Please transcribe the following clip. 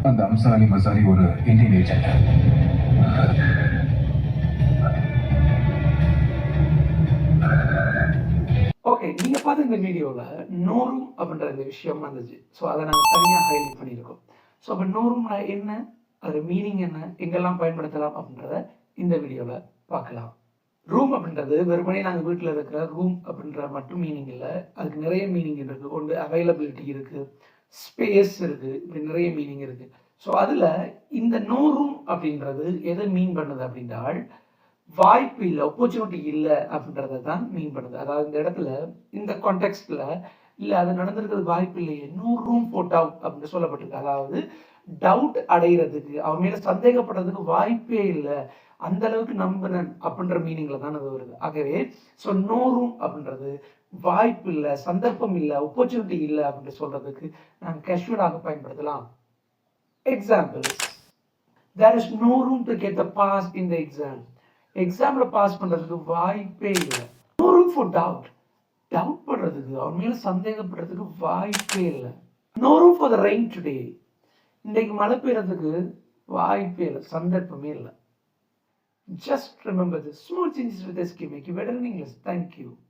அந்த அம்சாரி மசாரி ஒரு Indian agent. Okay, நீங்க பார்த்த இந்த வீடியோல நோ ரூம் அப்படின்ற இந்த விஷயம் வந்துச்சு. ஸோ அதை நாங்கள் தனியாக ஹைலைட் பண்ணியிருக்கோம். ஸோ அப்போ நோ ரூம்னா என்ன, அதோட மீனிங் என்ன, எங்கெல்லாம் பயன்படுத்தலாம் அப்படின்றத இந்த வீடியோவில் பார்க்கலாம். ரூம் அப்படின்றது வெறுமனே நாங்கள் வீட்டில் இருக்கிற ரூம் அப்படின்ற மட்டும் மீனிங் இல்லை. அதுக்கு நிறைய மீனிங் இருக்குது. ஒன்று அவைலபிலிட்டி இருக்குது, ஸ்பேஸ் இருக்குது, இப்படி நிறைய மீனிங் இருக்குது. ஸோ அதில் இந்த நோ ரூம் அப்படின்றது எதை மீன் பண்ணுது அப்படின்றால் வாய்ப்பு இல்லை, ஆப்பர்ச்சுனிட்டி இல்லை அப்படின்றத தான் மீன் பண்ணுது. அதாவது இந்த இடத்துல இந்த கான்டெக்ட்ல இல்லை அது நடந்திருக்கிறது வாய்ப்பு இல்லையே, நோ ரூம் ஃபார் டவுட் அப்படின்னு சொல்லப்பட்டிருக்கு. அதாவது டவுட் அடைகிறதுக்கு, அவன் மேல சந்தேகப்படுறதுக்கு வாய்ப்பே இல்லை, அந்த அளவுக்கு நம்பினன் அப்படின்ற மீனிங்ல தான் அது வருது. ஆகவே ஸோ நோ ரூம் அப்படின்றது வாய்ப்பு இல்லை, சந்தர்ப்பம் இல்லை, ஆப்பர்ச்சுனிட்டி இல்லை அப்படின்னு சொல்றதுக்கு நாங்கள் கேஷுவலாக பயன்படுத்தலாம். Examples: there is no room to get the pass in the exam. எக்ஸாம்ல பாஸ் பண்றதுக்கு வாய்ப்பே இல்லை. No room for doubt, doubt பண்றதுக்கு, அவன் மேல சந்தேகப்படுறதுக்கு வாய்ப்பே இல்லை. No room for the rain today, இன்னைக்கு மழை பெய்யறதுக்கு வாய்ப்பே இல்லை, சந்தர்ப்பமே இல்லை. Just remember this small changes with SK make you better in English. Thank you.